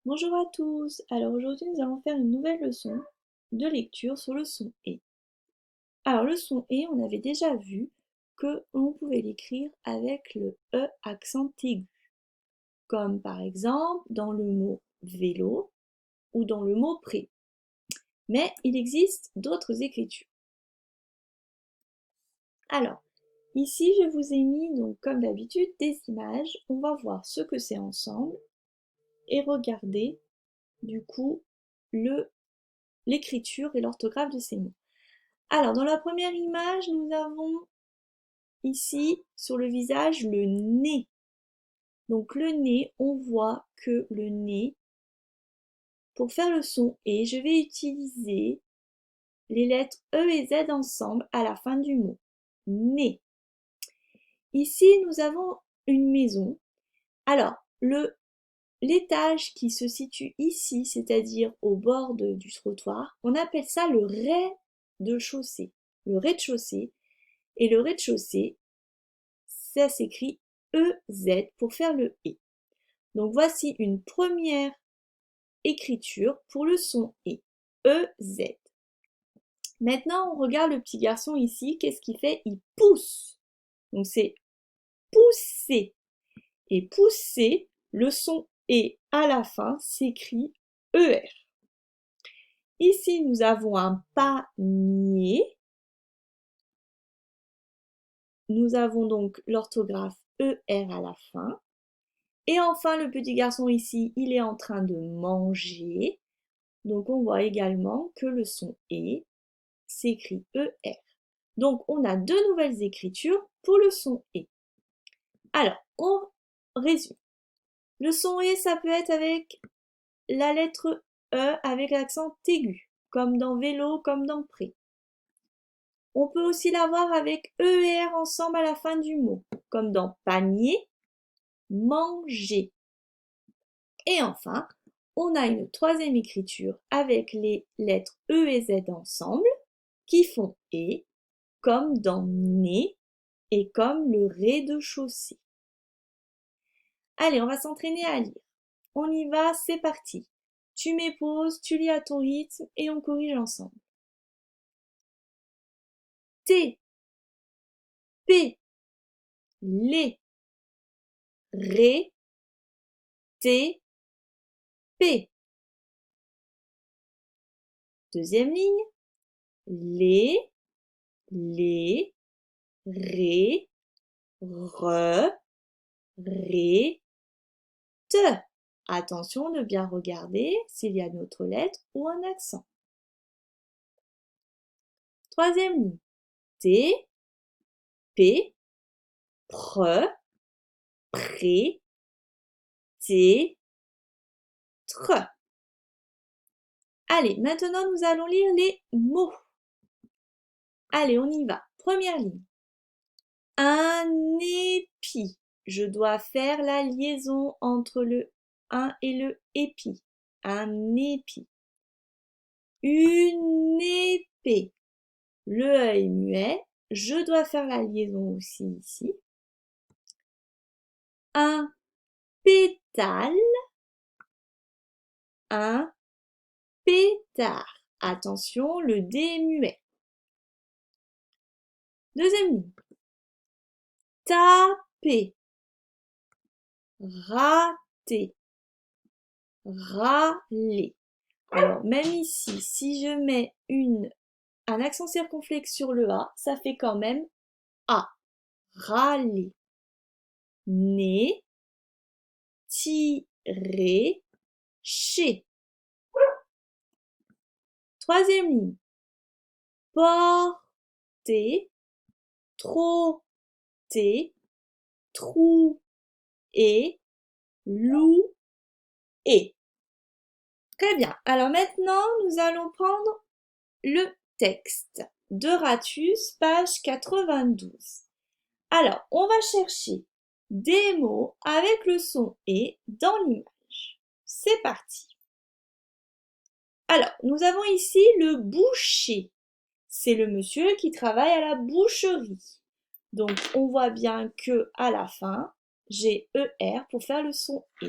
Bonjour à tous. Alors aujourd'hui nous allons faire une nouvelle leçon de lecture sur le son E. Alors le son E, on avait déjà vu que l'on pouvait l'écrire avec le E accent aigu, comme par exemple dans le mot vélo ou dans le mot pré. Mais il existe d'autres écritures. Alors ici je vous ai mis donc comme d'habitude des images. On va voir ce que c'est ensemble et regarder du coup l'écriture et l'orthographe de ces mots. Alors, dans la première image, nous avons ici, sur le visage, le nez. Donc, le nez, on voit que le nez, pour faire le son « et », je vais utiliser les lettres E et Z ensemble à la fin du mot. Nez. Ici, nous avons une maison. Alors, l'étage qui se situe ici, c'est-à-dire au bord du trottoir, on appelle ça le rez-de-chaussée. Le rez-de-chaussée. Et le rez-de-chaussée, ça s'écrit EZ pour faire le E. Donc voici une première écriture pour le son E. EZ. Maintenant, on regarde le petit garçon ici. Qu'est-ce qu'il fait? Il pousse. Donc c'est pousser. Et pousser, le son E à la fin s'écrit ER. Ici, nous avons un panier. Nous avons donc l'orthographe ER à la fin. Et enfin, le petit garçon ici, il est en train de manger. Donc, on voit également que le son E s'écrit ER. Donc, on a deux nouvelles écritures pour le son E. Alors, on résume. Le son E, ça peut être avec la lettre E avec l'accent aigu, comme dans vélo, comme dans pré. On peut aussi l'avoir avec E et R ensemble à la fin du mot, comme dans panier, manger. Et enfin, on a une troisième écriture avec les lettres E et Z ensemble qui font E, comme dans nez et comme le rez-de-chaussée. Allez, on va s'entraîner à lire. On y va, c'est parti. Tu mets pause, tu lis à ton rythme et on corrige ensemble. T, P, les, ré, T, P. Deuxième ligne, les, ré, re, ré, te. Attention de bien regarder s'il y a une autre lettre ou un accent. Troisième ligne, T, P, pre, pré, té, tre. Allez, maintenant nous allons lire les mots. Allez, on y va. Première ligne. Un épi. Je dois faire la liaison entre le un et le épi. Un épi. Une épée. Le E est muet. Je dois faire la liaison aussi ici. Un pétale. Un pétard. Attention, le D est muet. Deuxième ligne. Taper. Rater. Râler. Alors, même ici, si je mets un accent circonflexe sur le A, ça fait quand même A. Râler. Né, tirer, chez. Troisième ligne. Porter, trotter, trou et loup et. Très bien. Alors maintenant, nous allons prendre le texte de Ratus, page 92. Alors, on va chercher des mots avec le son E dans l'image. C'est parti. Alors, nous avons ici le boucher. C'est le monsieur qui travaille à la boucherie. Donc, on voit bien que à la fin, j'ai ER pour faire le son E.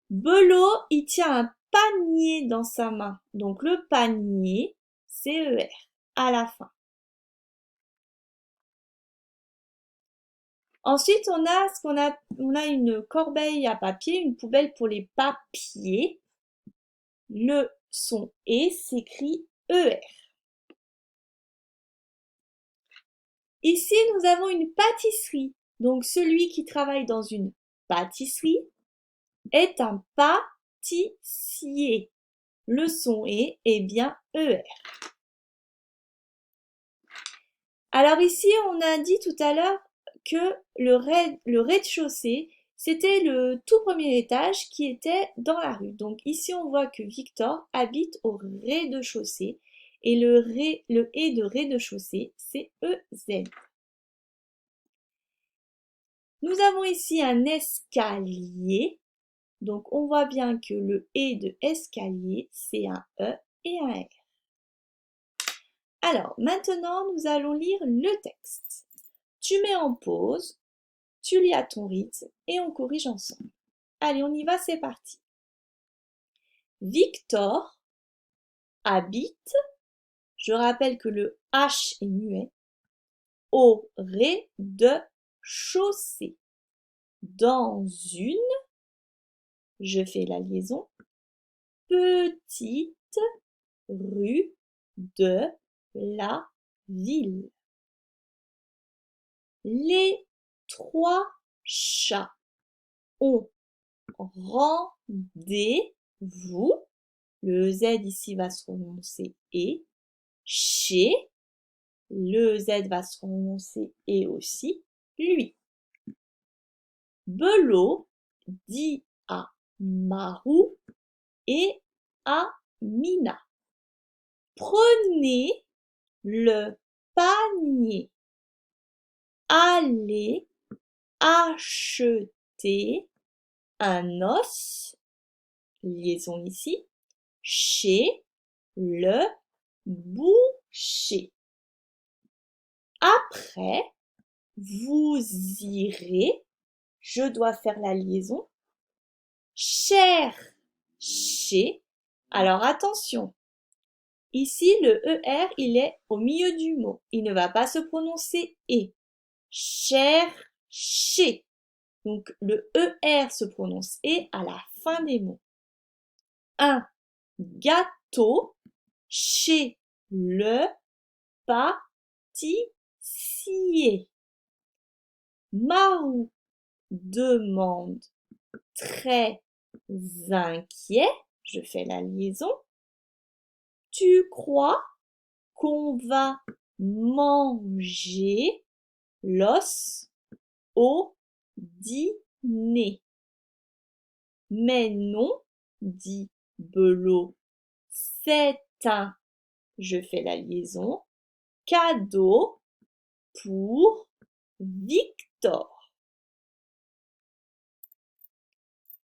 Belot, il tient un panier dans sa main. Donc le panier, C-E-R, à la fin. Ensuite, on a une corbeille à papier, une poubelle pour les papiers. Le son E s'écrit ER. Ici, nous avons une pâtisserie. Donc celui qui travaille dans une pâtisserie est un pâtissier. Le son E est bien ER. Alors ici, on a dit tout à l'heure que le rez-de-chaussée, c'était le tout premier étage qui était dans la rue. Donc ici, on voit que Victor habite au rez-de-chaussée et le E de rez-de-chaussée, c'est EZ. Nous avons ici un escalier. Donc on voit bien que le E de escalier, c'est un E et un R. Alors maintenant, nous allons lire le texte. Tu mets en pause, tu lis à ton rythme et on corrige ensemble. Allez, on y va, c'est parti. Victor habite, je rappelle que le H est muet, au rez-de-chaussée. Dans une, je fais la liaison, petite rue de la ville. Les trois chats ont rendez-vous. Le Z ici va se prononcer et. Chez. Le Z va se prononcer et aussi. Lui. Belot dit à Marou et à Mina. Prenez le panier. Allez acheter un os, liaison ici, chez le boucher. Après, vous irez, je dois faire la liaison, chercher. Alors attention, ici le ER, il est au milieu du mot. Il ne va pas se prononcer et. Chercher. Donc le ER se prononce et à la fin des mots. Un gâteau chez le pâtissier. Marou demande très inquiet, je fais la liaison. Tu crois qu'on va manger l'os au dîner? Mais non, dit Belot, c'est un, je fais la liaison, cadeau pour Victor.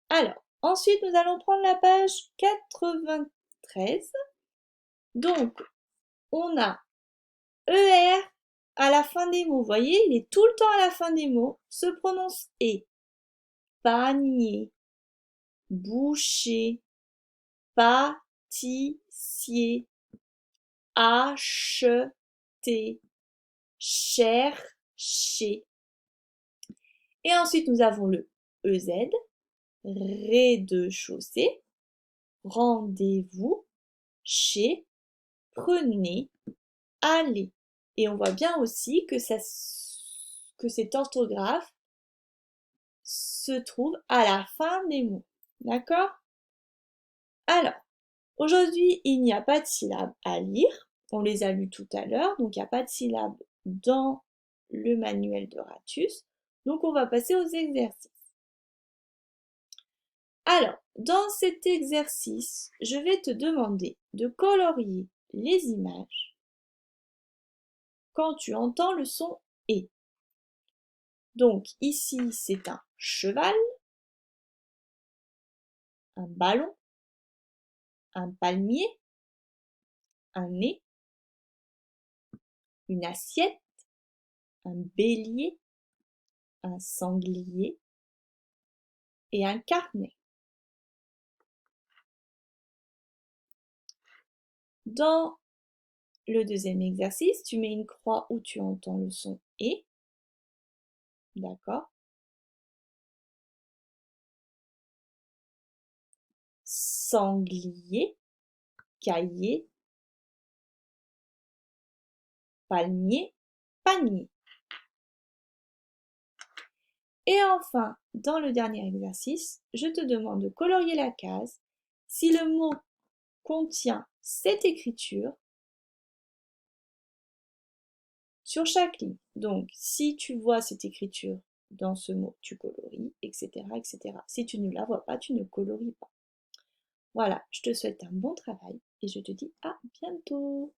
Alors, ensuite, nous allons prendre la page 93. Donc, on a ER à la fin des mots. Vous voyez, il est tout le temps à la fin des mots. Se prononce et. Panier, boucher, pâtissier, acheter, chercher. Et ensuite, nous avons le EZ, rez-de-chaussée, rendez-vous, chez, prenez, allez. Et on voit bien aussi que cette orthographe se trouve à la fin des mots. D'accord? Alors, aujourd'hui, il n'y a pas de syllabes à lire. On les a lues tout à l'heure, donc il n'y a pas de syllabes dans le manuel de Ratus. Donc on va passer aux exercices. Alors, dans cet exercice, je vais te demander de colorier les images quand tu entends le son et. Donc ici, c'est un cheval, un ballon, un palmier, un nez, une assiette, un bélier, un sanglier et un carnet. Dans le deuxième exercice, tu mets une croix où tu entends le son et. D'accord. Sanglier, cahier, palmier, panier. Et enfin, dans le dernier exercice, je te demande de colorier la case si le mot contient cette écriture sur chaque ligne. Donc, si tu vois cette écriture dans ce mot, tu colories, etc., etc. Si tu ne la vois pas, tu ne colories pas. Voilà, je te souhaite un bon travail et je te dis à bientôt.